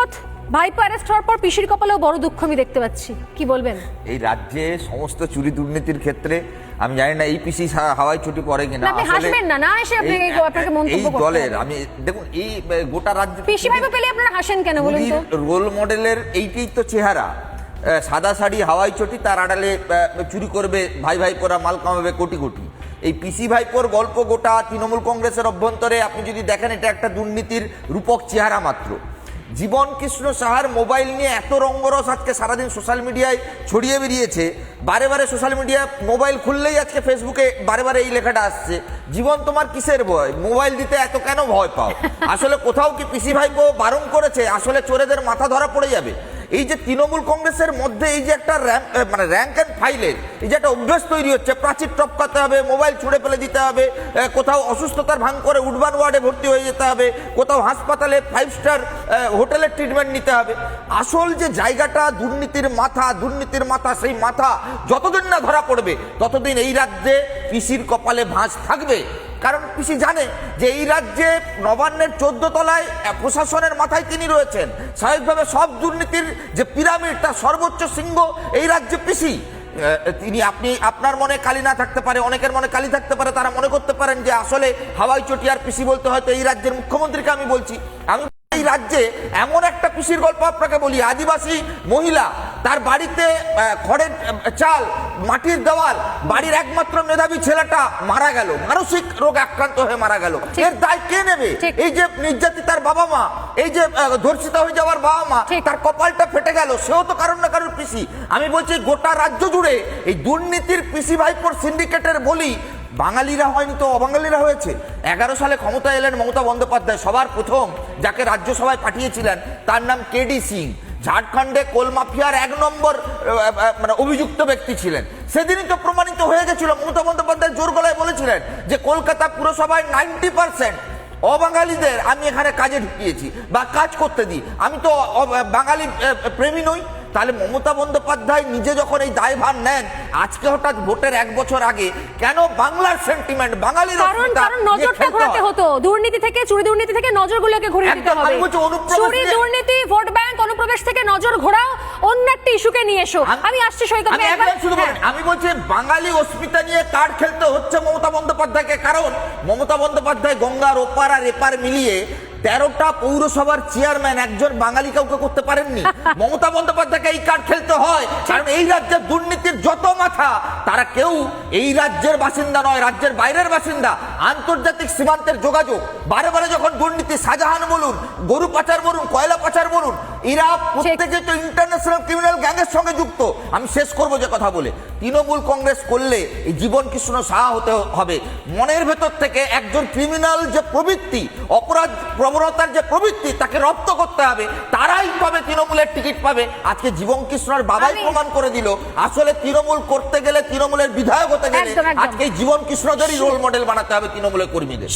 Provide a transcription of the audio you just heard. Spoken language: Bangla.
সুব্রত ভাইপো অ্যারেস্ট হওয়ার পর পিসির কপালেও বড় দুঃখ আমি দেখতে পাচ্ছি, কি বলবেন? এই রাজ্যে সমস্ত চুরি দুর্নীতির ক্ষেত্রে আমি জানি না এই পিসি হাওয়ায় ছুটি পড়ে কিনা। আপনি হাসবেন না, না এসে আপনাকে মন্তব্য করতে দলের আমি দেখুন এই গোটা রাজ্য পিসি ভাইপো পেলে আপনারা হাসেন কেন বলুন তো? রোল মডেলের এইটাই তো চেহারা, সাদা শাড়ি হাওয়াই চটি, তার আড়ালে চুরি করবে ভাই ভাইপোরা, মাল কামাবে কোটি কোটি। এই পিসি ভাইপোর গল্প গোটা তৃণমূল কংগ্রেসের অভ্যন্তরে আপনি যদি দেখেন এটা একটা দুর্নীতির রূপক চেহারা মাত্র। জীবন কৃষ্ণ সাহার মোবাইল নিয়ে এত রঙ্গরস আজকে সারাদিন সোশ্যাল মিডিয়ায় ছড়িয়ে বেরিয়েছে, বারে বারে সোশ্যাল মিডিয়া মোবাইল খুললেই আজকে ফেসবুকে বারে বারে এই লেখাটা আসছে, জীবন তোমার কিসের ভয়, মোবাইল দিতে এত কেন ভয় পাও? আসলে কোথাও কি পিসি ভাইপো বারণ করেছে? আসলে চোরেদের মাথা ধরা পড়ে যাবে। এই যে তৃণমূল কংগ্রেসের মধ্যে এই যে একটা র্যাঙ্ক অ্যান্ড ফাইলের এই যে একটা অভ্যাস তৈরি হচ্ছে, প্রাচীর টপকাতে হবে, মোবাইল ছুঁড়ে ফেলে দিতে হবে, কোথাও অসুস্থতার ভাঙ করে উডবান ওয়ার্ডে ভর্তি হয়ে যেতে হবে, কোথাও হাসপাতালে 5 স্টার হোটেলের ট্রিটমেন্ট নিতে হবে। আসল যে জায়গাটা দুর্নীতির মাথা, সেই মাথা যতদিন না ধরা পড়বে ততদিন এই রাজ্যে পিসির কপালে ভাঁজ থাকবে। কারণ পিসি জানে যে এই রাজ্যে নবান্নের 14 তলায় প্রশাসনের মাথায় তিনি রয়েছেন, স্বাভাবিকভাবে সব দুর্নীতির যে পিরামিড তার সর্বোচ্চ শৃঙ্গ এই রাজ্যে পিসি। তিনি আপনার মনে কালি না থাকতে পারে, অনেকের মনে কালি থাকতে পারে, তারা মনে করতে পারেন যে আসলে হাওয়াই চটিয়ার পিসি বলতে হয়তো এই রাজ্যের মুখ্যমন্ত্রীকে আমি বলছি। আমি এই রাজ্যে এমন একটা পিসির গল্প আপনাকে বলি, আদিবাসী মহিলা, তার বাড়িতে খড়ের চাল, মাটির দেওয়াল, বাড়ির একমাত্র মেধাবী ছেলেটা মারা গেল, মানসিক রোগে আক্রান্ত হয়ে মারা গেল। এর দায় কে নেবে? এই যে নির্যাতিতার বাবা মা, এই যে ধর্ষিত হয়ে যাওয়ার বাবা মা, তার কপালটা ফেটে গেল, সেও তো কারণ না কারণ পিসি। আমি বলছি গোটা রাজ্য জুড়ে এই দুর্নীতির পিসি ভাইপোর সিন্ডিকেটের বলি বাঙালিরা হয়নি তো অবাঙালিরা হয়েছে। 11 সালে ক্ষমতায় এলেন মমতা বন্দ্যোপাধ্যায়, সবার প্রথম যাকে রাজ্যসভায় পাঠিয়েছিলেন তার নাম কেডি সিং, ঝাড়খণ্ডে কোল মাফিয়ার 1 নম্বর অভিযুক্ত ব্যক্তি ছিলেন। সেদিনই তো প্রমাণিত হয়ে গেছিল, মমতা বন্দ্যোপাধ্যায় জোর গলায় বলেছিলেন যে কলকাতা পুরসভায় 90% অবাঙালিদের আমি এখানে কাজে ঢুকিয়েছি বা কাজ করতে দিই, আমি তো বাঙালি প্রেমী নই। তাহলে মমতা বন্দ্যোপাধ্যায় নিজে যখন এই দায়ভার নেন, আজকে হঠাৎ ভোটের 1 বছর আগে কেন বাংলার সেন্টিমেন্ট, বাঙালির নজরটা ঘোরাতে হতো, দুর্নীতি থেকে, চুরি দুর্নীতি থেকে নজরগুলোকে ঘুরিয়ে দিতে হবে। চুরি দুর্নীতি, ভোট ব্যাংক, অনুপ্রবেশ থেকে নজর ঘোরাও, অন্য একটা ইস্যুকে নিয়ে এসো। আমি আসছি সৈকত, আমি বলছি বাঙালি অস্মিতা নিয়ে কার্ড খেলতে হচ্ছে মমতা বন্দ্যোপাধ্যায়কে। কারণ মমতা বন্দ্যোপাধ্যায় গঙ্গার ওপার আর এপার মিলিয়ে 13টা পৌরসভার চেয়ারম্যান একজন বাঙালি কাউকে করতে পারেননি। মমতা বন্দ্যোপাধ্যায়কে এই কার্ড খেলতে হয়, কারণ এই রাজ্যের দুর্নীতির যত মাথা তারা কেউ এই রাজ্যের বাসিন্দা নয়, রাজ্যের বাইরের বাসিন্দা। আন্তর্জাতিক সীমান্তের যোগাযোগ, বারে বারে যখন দুর্নীতি, শাহজাহান বলুন, গরু পাচার বলুন, কয়লা পাচার বলুন, এরা প্রত্যেকে তো ইন্টারন্যাশনাল ক্রিমিনাল গ্যাংয়ের সঙ্গে যুক্ত। আমি শেষ করবো যে কথা বলে, তৃণমূল কংগ্রেস করলে এই জীবন কৃষ্ণ সাহা হতে হবে। মনের ভেতর থেকে একজন ক্রিমিনাল যে প্রবৃত্তি, অপরাধ প্রবণতার যে প্রবৃত্তি, তাকে রপ্ত করতে হবে, তারাই তবে তৃণমূলের টিকিট পাবে। আজকে জীবন কৃষ্ণর বাবাই প্রমাণ করে দিল, আসলে তৃণমূল করতে গেলে, তৃণমূলের বিধায়ক হতে গেলে আজকে জীবন কৃষ্ণদেরই রোল মডেল বানাতে হবে তৃণমূলের কর্মীদের।